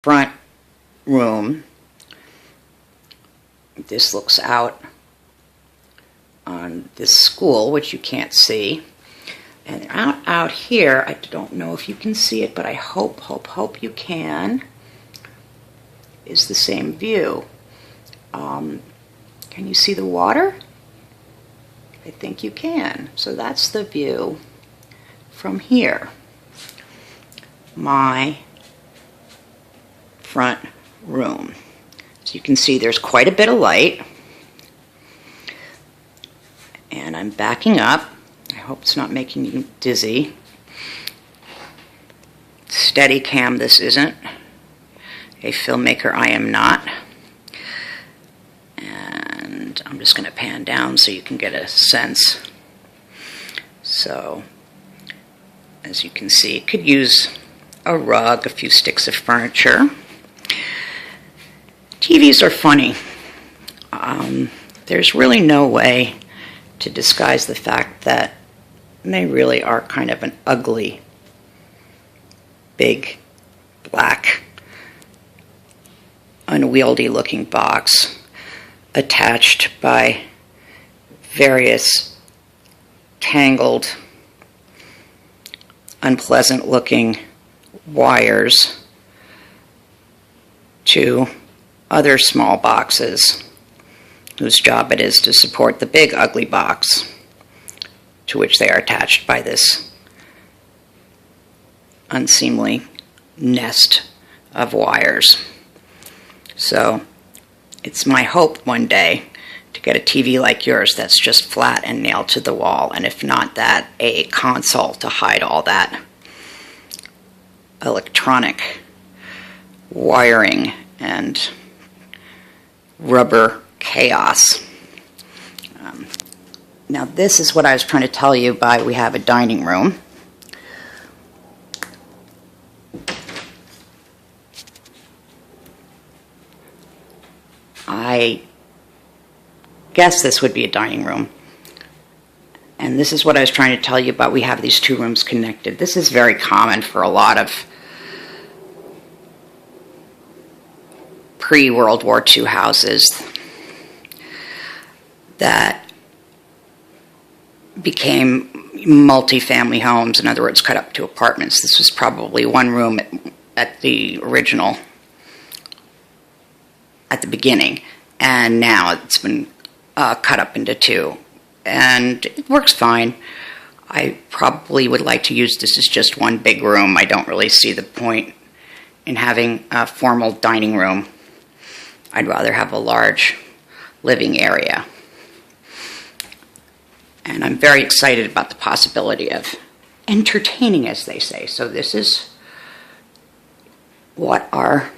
front room. This looks out on this school, which you can't see. And out here, I don't know if you can see it, but I hope you can, is the same view. Can you see the water? I think you can. So that's the view from here. My front room. So you can see there's quite a bit of light. And I'm backing up. I hope it's not making you dizzy. Steady cam, this isn't. A filmmaker, I am not. And I'm just going to pan down so you can get a sense. So, as you can see, it could use a rug, a few sticks of furniture. TVs are funny. There's really no way to disguise the fact that they really are kind of an ugly, big, black, unwieldy looking box attached by various tangled, unpleasant looking wires to other small boxes whose job it is to support the big ugly box to which they are attached by this unseemly nest of wires. So it's my hope one day to get a TV like yours that's just flat and nailed to the wall, and if not that, a console to hide all that electronic wiring and rubber chaos. Now this is what I was trying to tell you by we have a dining room. I guess this would be a dining room. And this is what I was trying to tell you about. We have these two rooms connected. This is very common for a lot of pre-World War II houses that became multi-family homes, in other words, cut up to apartments. This was probably one room at the original, at the beginning, and now it's been cut up into two, and it works fine. I probably would like to use this as just one big room. I don't really see the point in having a formal dining room. I'd rather have a large living area. And I'm very excited about the possibility of entertaining, as they say. So this is what our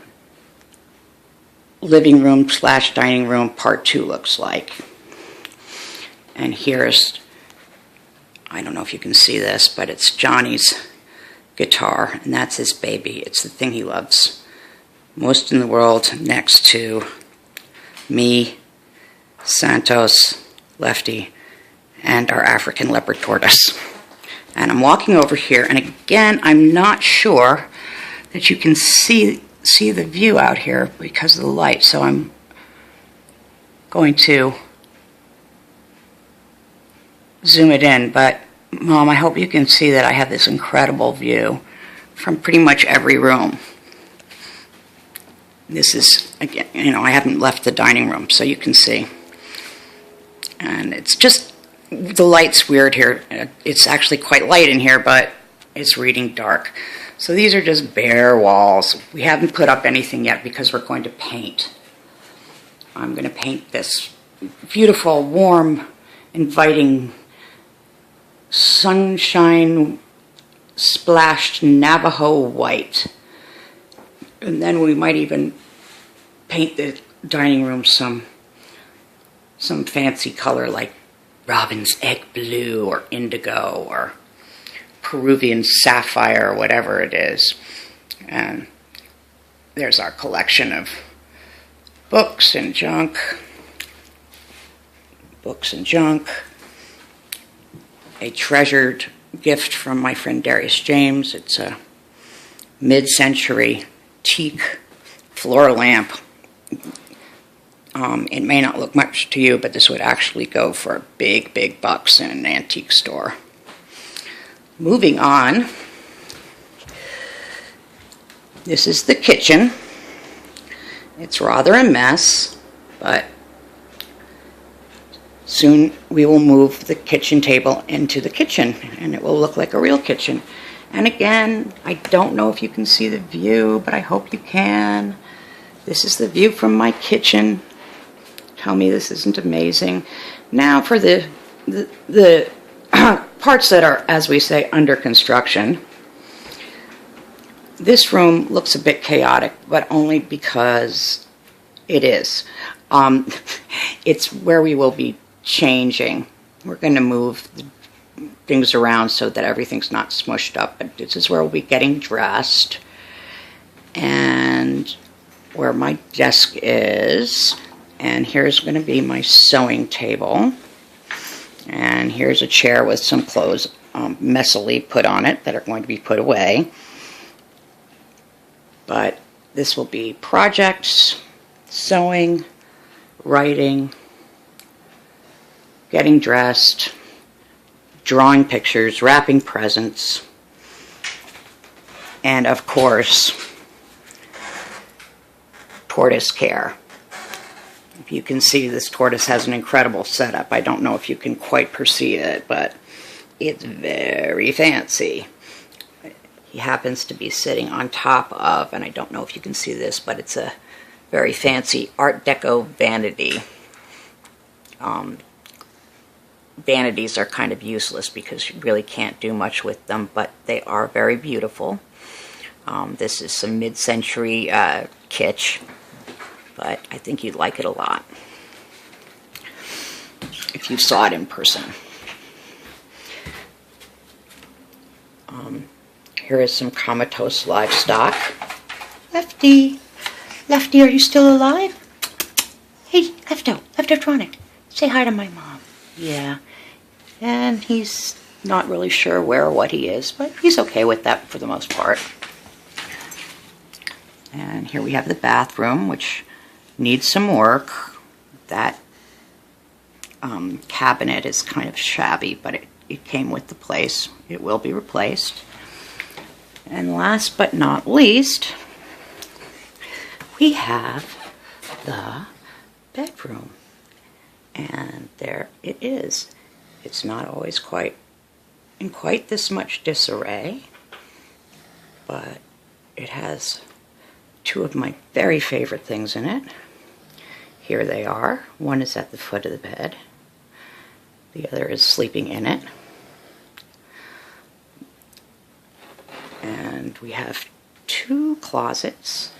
living room / dining room part 2 looks like. And here's, I don't know if you can see this, but it's Johnny's guitar, and that's his baby. It's the thing he loves most in the world, next to me, Santos, Lefty, and our African leopard tortoise. And I'm walking over here, and again, I'm not sure that you can see the view out here because of the light, so I'm going to zoom it in. But Mom, I hope you can see that I have this incredible view from pretty much every room. This is, again, I haven't left the dining room, so you can see. And it's just, the light's weird here. It's actually quite light in here, but it's reading dark. So these are just bare walls. We haven't put up anything yet because we're going to paint. I'm going to paint this beautiful, warm, inviting, sunshine splashed Navajo white. And then we might even paint the dining room some fancy color like robin's egg blue or indigo or Peruvian sapphire or whatever it is. And there's our collection of books and junk. Books and junk. A treasured gift from my friend Darius James. It's a mid-century teak floor lamp. It may not look much to you, but this would actually go for big, big bucks in an antique store. Moving on, this is the kitchen. It's rather a mess, but soon we will move the kitchen table into the kitchen, and it will look like a real kitchen. And again, I don't know if you can see the view, but I hope you can. This is the view from my kitchen. Tell me this isn't amazing. Now for the parts that are, as we say, under construction. This room looks a bit chaotic, but only because it is. It's where we will be changing. We're going to move things around so that everything's not smushed up. But this is where we'll be getting dressed. And where my desk is. And here's going to be my sewing table. And here's a chair with some clothes messily put on it that are going to be put away. But this will be projects, sewing, writing, getting dressed, drawing pictures, wrapping presents, and of course, tortoise care. If you can see, this tortoise has an incredible setup. I don't know if you can quite perceive it, but it's very fancy. He happens to be sitting on top of, and I don't know if you can see this, but it's a very fancy Art Deco vanity. Vanities are kind of useless because you really can't do much with them, but they are very beautiful. This is some mid-century kitsch, but I think you'd like it a lot if you saw it in person. Here is some comatose livestock. Lefty, are you still alive? Hey, Leftotronic, say hi to my mom. Yeah, and he's not really sure where or what he is, but he's okay with that for the most part. And here we have the bathroom, which needs some work. That cabinet is kind of shabby, but it came with the place. It will be replaced. And last but not least, we have the bedroom. And there it is. It's not always in quite this much disarray, but it has two of my very favorite things in it. Here they are. One is at the foot of the bed. The other is sleeping in it. And we have two closets.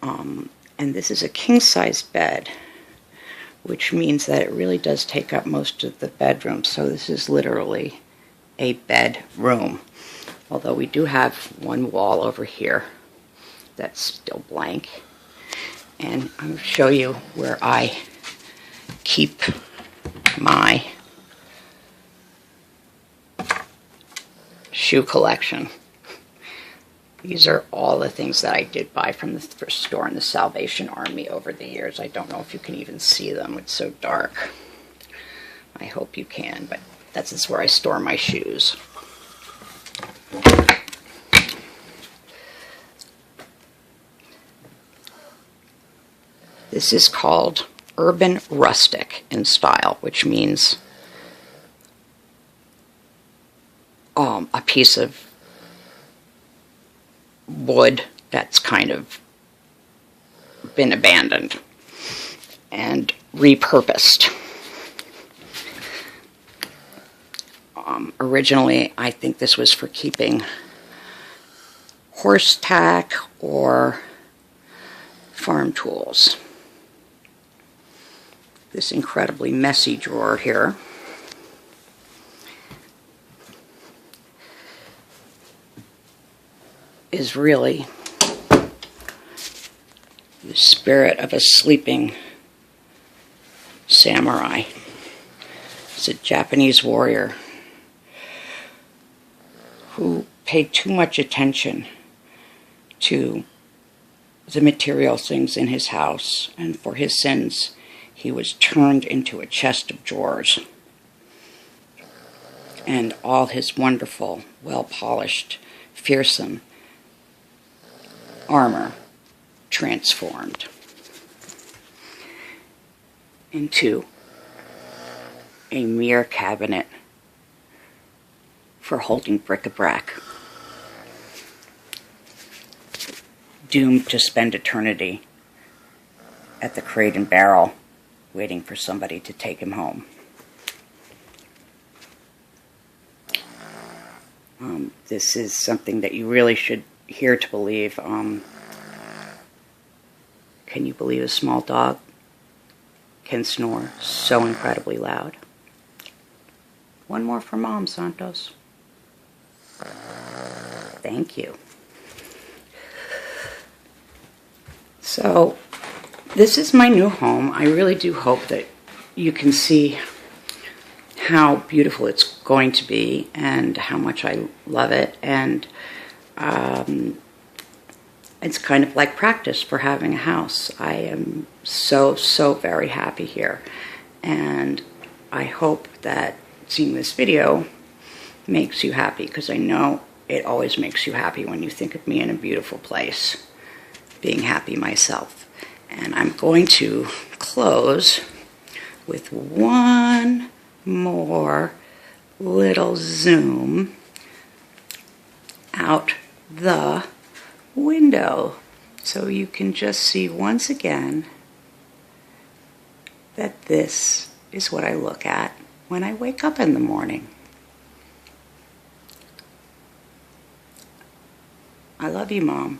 And this is a king-size bed, which means that it really does take up most of the bedroom. So this is literally a bedroom. Although we do have one wall over here that's still blank. And I'm going to show you where I keep my shoe collection. These are all the things that I did buy from the thrift store in the Salvation Army over the years. I don't know if you can even see them. It's so dark. I hope you can, but that's where I store my shoes. This is called Urban Rustic in style, which means a piece of wood that's kind of been abandoned and repurposed. Originally, I think this was for keeping horse tack or farm tools. This incredibly messy drawer here is really the spirit of a sleeping samurai. It's a Japanese warrior who paid too much attention to the material things in his house, and for his sins he was turned into a chest of drawers. And all his wonderful, well-polished, fearsome armor transformed into a mere cabinet for holding bric-a-brac, doomed to spend eternity at the Crate and Barrel waiting for somebody to take him home. This is something that you really should hear to believe. Can you believe a small dog can snore so incredibly loud? One more for Mom, Santos. Thank you. So, this is my new home. I really do hope that you can see how beautiful it's going to be and how much I love it. And it's kind of like practice for having a house. I am so very happy here. And I hope that seeing this video makes you happy, because I know it always makes you happy when you think of me in a beautiful place, being happy myself. And I'm going to close with one more little zoom out the window, so you can just see once again that this is what I look at when I wake up in the morning. I love you, Mom.